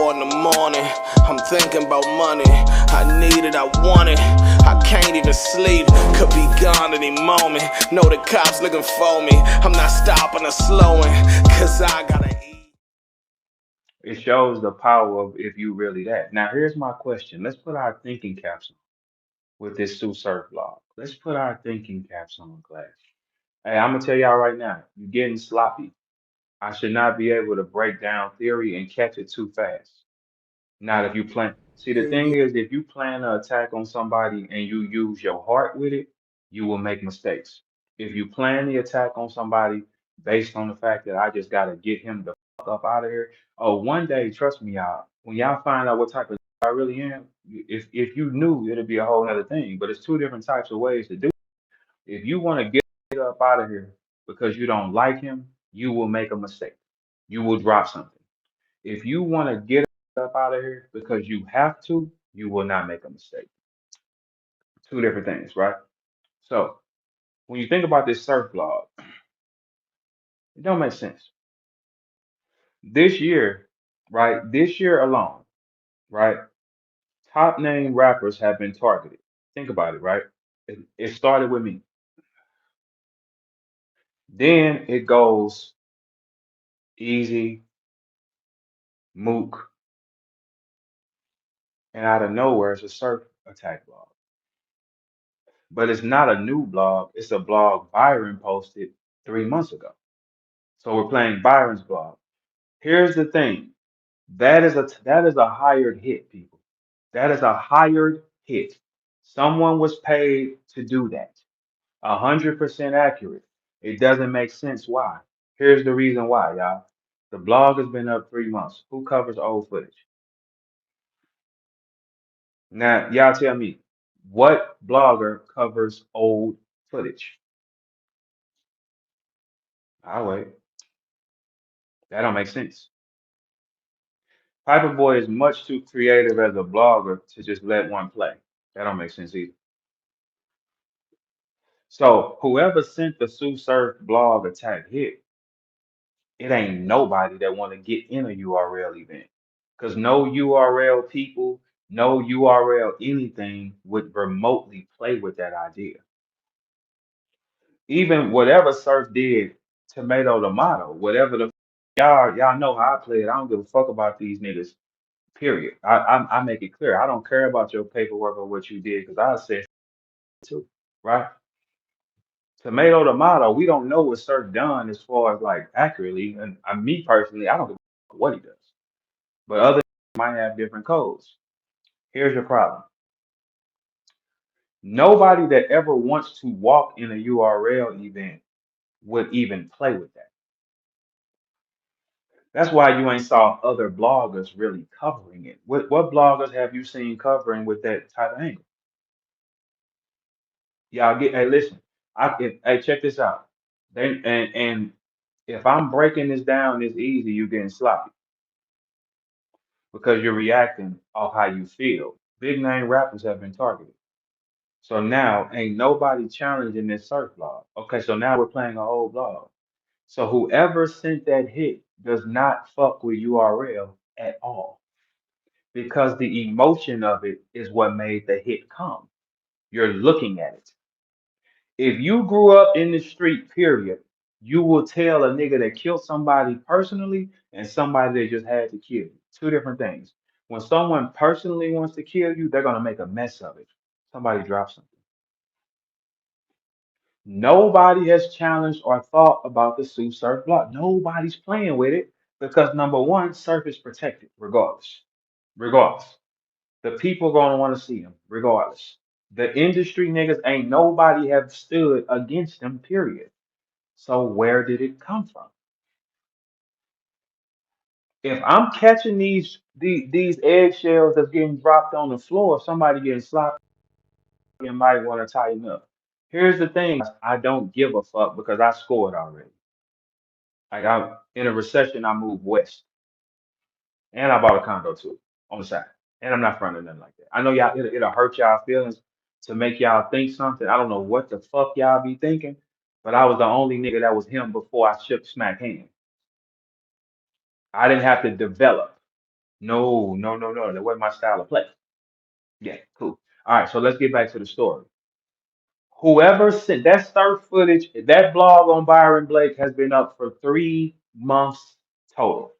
4 in the morning. I'm thinking about money. I need it, I want it. I can't even sleep. Could be gone any moment. Know the cops looking for me. I'm not stopping or slowing. Cause I gotta eat. It shows the power of if you really that. Now, here's my question. Let's put our thinking caps on with this Sue Surf blog. Let's put our thinking caps on, class. Hey, I'm gonna tell y'all right now, you're getting sloppy. I should not be able to break down theory and catch it too fast. Not if you plan. See, the thing is, if you plan an attack on somebody and you use your heart with it, you will make mistakes. If you plan the attack on somebody based on the fact that I just gotta get him the fuck up out of here, oh, one day, trust me, y'all, when y'all find out what type of I really am, if you knew, it'd be a whole other thing. But it's two different types of ways to do it. If you want to get up out of here because you don't like him, you will make a mistake. You will drop something. If you want to get up out of here because you have to, you will not make a mistake. Two different things, right? So when you think about this surf blog, it don't make sense. This year, right? This year alone, right? Top name rappers have been targeted. Think about it, right? It started with me. Then it goes Easy, Mook, and out of nowhere, it's a surf attack blog. But it's not a new blog. It's a blog Byron posted 3 months ago. So we're playing Byron's blog. Here's the thing. That is a hired hit, people. That is a hired hit. Someone was paid to do that. 100% accurate. It doesn't make sense why. Here's the reason why, y'all. The blog has been up 3 months. Who covers old footage? Now, y'all tell me, what blogger covers old footage? I'll wait. That don't make sense. Boy is much too creative as a blogger to just let one play. That don't make sense either. So whoever sent the Sue Surf blog attack hit, it ain't nobody that want to get in a URL event. Because no URL people, no URL anything would remotely play with that idea. Even whatever Surf did, tomato tomato, whatever the y'all know how I play it. I don't give a fuck about these niggas. Period. I make it clear. I don't care about your paperwork or what you did because I said too, right? Tomato tomato. We don't know what Sir done as far as like accurately, and me personally, I don't give a fuck what he does. But other might have different codes. Here's your problem. Nobody that ever wants to walk in a URL event would even play with that. That's why you ain't saw other bloggers really covering it. What bloggers have you seen covering with that type of angle? Y'all get, hey, listen, hey, check this out. And if I'm breaking this down this easy, you're getting sloppy because you're reacting off how you feel. Big name rappers have been targeted. So now ain't nobody challenging this surf blog. Okay, so now we're playing a whole blog. So whoever sent that hit does not fuck with URL at all because the emotion of it is what made the hit come. You're looking at it. If you grew up in the street, period, you will tell a nigga that killed somebody personally and somebody that just had to kill you. Two different things. When someone personally wants to kill you, they're gonna make a mess of it. Somebody drop something. Nobody has challenged or thought about the Sue Surf block. Nobody's playing with it because number one, Surf is protected regardless. Regardless. The people gonna want to see him regardless. The industry niggas ain't nobody have stood against them, period. So where did it come from? If I'm catching these eggshells that's getting dropped on the floor, somebody getting sloppy and might want to tighten up. Here's the thing, I don't give a fuck because I scored already. Like I'm in a recession, I moved west. And I bought a condo too on the side. And I'm not fronting nothing like that. I know y'all it'll hurt y'all feelings to make y'all think something. I don't know what the fuck y'all be thinking, but I was the only nigga that was him before I shook smack hand. I didn't have to develop. No, no, no, no. That wasn't my style of play. Yeah, cool. All right, so let's get back to the story. Whoever sent that surf footage, that blog on Byron Blake has been up for 3 months total.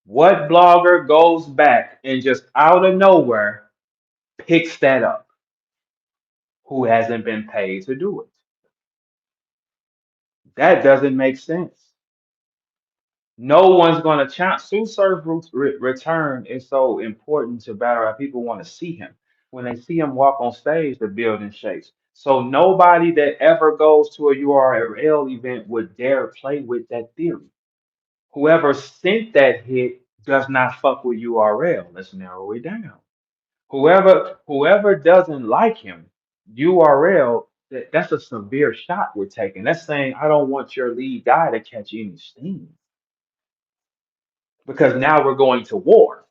What blogger goes back and just out of nowhere picks that up? Who hasn't been paid to do it? That doesn't make sense. No one's going to challenge. Sue Surf return is so important to battle rap. People want to see him. When they see him walk on stage, the building shakes. So nobody that ever goes to a URL event would dare play with that theory. Whoever sent that hit does not fuck with URL. Let's narrow it down. Whoever doesn't like him, URL, that's a severe shot we're taking. That's saying I don't want your lead guy to catch any steam because now we're going to war.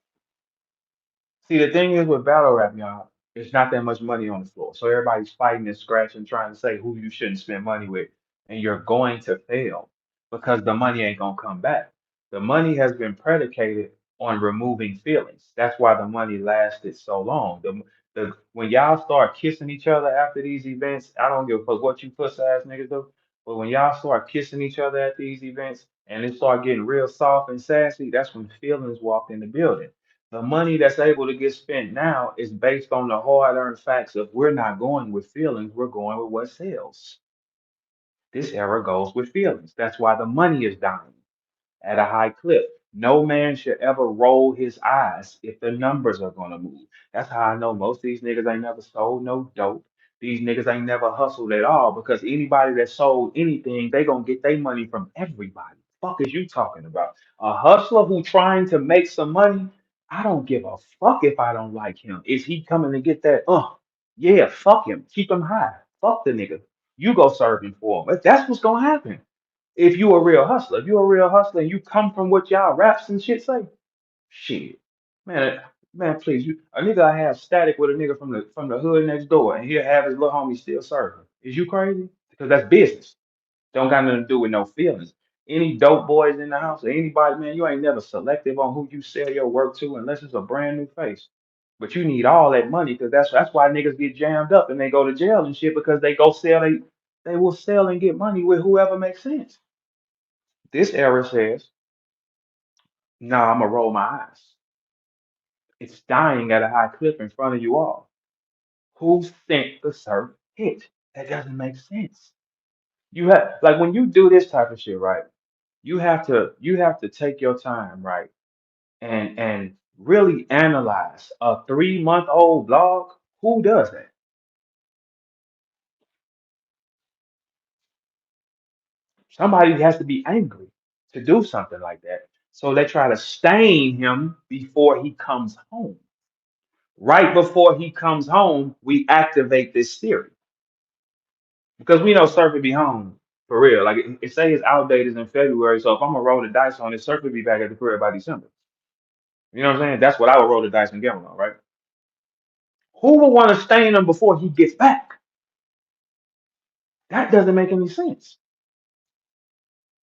See, the thing is with battle rap, y'all, it's not that much money on the floor. So everybody's fighting and scratching, trying to say who you shouldn't spend money with. And you're going to fail because the money ain't going to come back. The money has been predicated on removing feelings. That's why the money lasted so long. When y'all start kissing each other after these events, I don't give a fuck what you puss ass niggas do. But when y'all start kissing each other at these events and it start getting real soft and sassy, that's when feelings walk in the building. The money that's able to get spent now is based on the hard-earned facts of we're not going with feelings, we're going with what sells. This era goes with feelings. That's why the money is dying at a high clip. No man should ever roll his eyes if the numbers are gonna move. That's how I know most of these niggas ain't never sold no dope. These niggas ain't never hustled at all because anybody that sold anything, they gonna get their money from everybody. Fuck is you talking about? A hustler who trying to make some money, I don't give a fuck if I don't like him. Is he coming to get that? Yeah, fuck him. Keep him high. Fuck the nigga. You go serve him for him. But that's what's gonna happen if you a real hustler. If you a real hustler and you come from what y'all raps and shit say, shit, man, man, please, a nigga I have static with a nigga from the hood next door, and he'll have his little homie still serving. Is you crazy? Because that's business. Don't got nothing to do with no feelings. Any dope boys in the house or anybody, man, you ain't never selective on who you sell your work to unless it's a brand new face. But you need all that money because that's why niggas get jammed up and they go to jail and shit because they go sell they will sell and get money with whoever makes sense. This era says, nah, I'm gonna roll my eyes. It's dying at a high clip in front of you all. Who sent the surf hit? That doesn't make sense. You have like when you do this type of shit, right? You have to take your time, right? And really analyze a 3 month old blog. Who does that? Somebody has to be angry to do something like that. So they try to stain him before he comes home. Right before he comes home, we activate this theory because we know Surf will be home for real. Like it say his out date is in February, so if I'm gonna roll the dice on it, Surf will be back at the career by December. You know what I'm saying? That's what I would roll the dice and gamble on, right? Who would want to stain him before he gets back? That doesn't make any sense.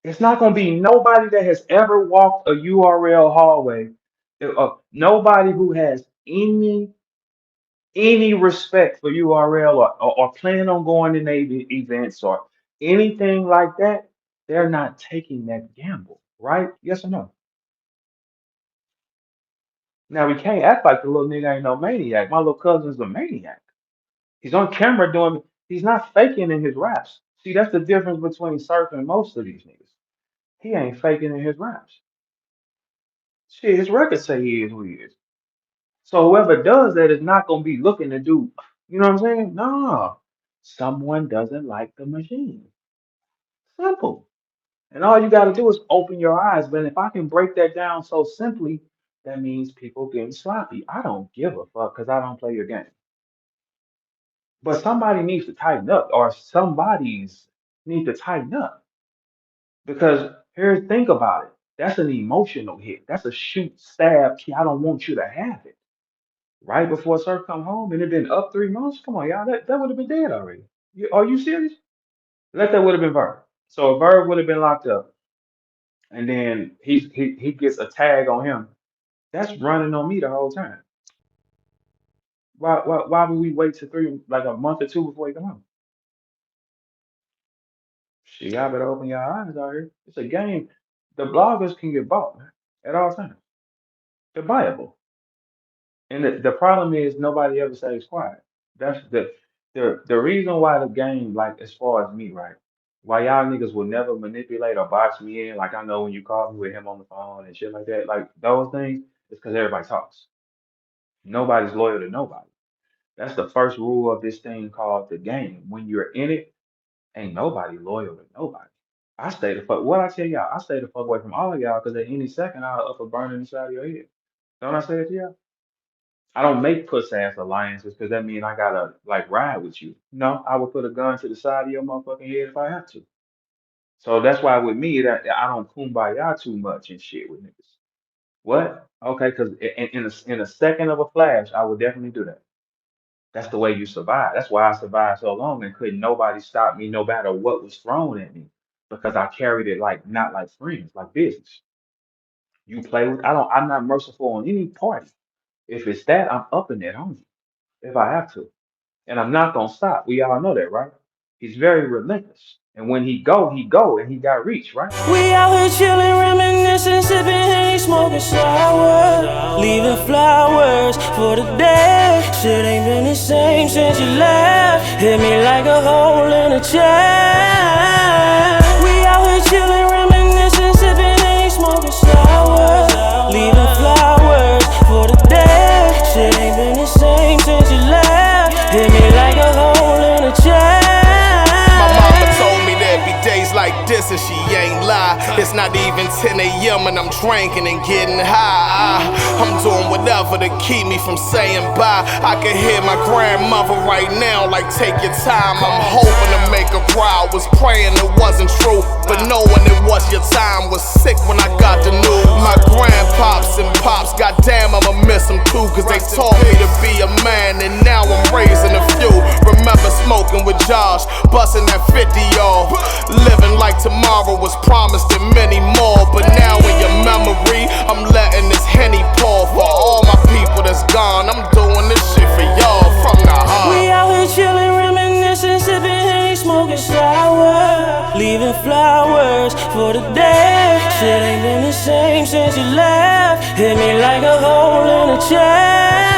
It's not gonna be nobody that has ever walked a URL hallway, nobody who has any respect for URL or plan on going to Navy events or anything like that, they're not taking that gamble, right? Yes or no? Now we can't act like the little nigga ain't no maniac. My little cousin's a maniac. He's on camera doing. He's not faking in his raps. See, that's the difference between Surf and most of these niggas. He ain't faking in his raps. Shit, his records say he is who he is. So whoever does that is not gonna be looking to do. You know what I'm saying? No, someone doesn't like the machine. Simple. And all you got to do is open your eyes. But if I can break that down so simply, that means people getting sloppy. I don't give a fuck because I don't play your game. But somebody needs to tighten up, or somebody's need to tighten up. Because here's think about it. That's an emotional hit. That's a shoot, stab. I don't want you to have it. Right before Surf come home and it been up 3 months. Come on, y'all. That would have been dead already. Are you serious? That would have been Verb. So if Verb would have been locked up, and then he gets a tag on him. That's running on me the whole time. Why would we wait to like a month or two before you come home? Shit, y'all better open your eyes out here. It's a game. The bloggers can get bought, man, at all times. They're buyable. And the problem is nobody ever stays quiet. That's the reason why the game, like as far as me, right? Why y'all niggas will never manipulate or box me in, like I know when you call me with him on the phone and shit like that, like those things, it's because everybody talks. Nobody's loyal to nobody. That's the first rule of this thing called the game. When you're in it, ain't nobody loyal to nobody. I stay the fuck. What I tell y'all, I stay the fuck away from all of y'all because at any second I'll up a burning inside of your head. Don't I say it to y'all? I don't make puss ass alliances because that means I gotta like ride with you. No, I would put a gun to the side of your motherfucking head if I have to. So that's why with me that I don't kumbaya too much and shit with niggas. What? Okay, because in a second of a flash, I would definitely do that. That's the way you survive. That's why I survived so long and couldn't nobody stop me no matter what was thrown at me because I carried it like not like friends, like business. You play with, I'm not merciful on any party. If it's that, I'm up in that on you if I have to. And I'm not gonna stop. We all know that, right? He's very relentless. And when he go, and he got reach, right? We out here chillin', reminiscing, sippin' Henny, smoking sour, leaving flowers for the day. Shit ain't been the same since you left. Hit me like a hole in a chair. We out here chillin', reminiscing, sippin' Henny, smoking sour, leaving flowers for the day. Shit ain't been the same since you left. Hit me like a hole in a chair. My mama told me there'd be days like this and she ain't lie. It's not even 10 a.m. and I'm drinking and getting high. I'm doing whatever to keep me from saying bye. I can hear my grandmother right now like take your time. I'm hoping to make her cry. I was praying it wasn't true, but knowing it was your time was sick when I got the news. My grandpops and pops, goddamn I'ma miss them too, cause they taught me to be a man and now I'm raising a few. Remember smoking with Josh, busting that 50 off, living like tomorrow was promised and many more. But now in your memory, I'm letting this Henny pour for all my people that's gone. I'm doing this shit for y'all from the heart. We out here chillin', reminiscing, sippin' Henny, smoking sour, leaving flowers for the day. Shit ain't been the same since you left. Hit me like a hole in a chair.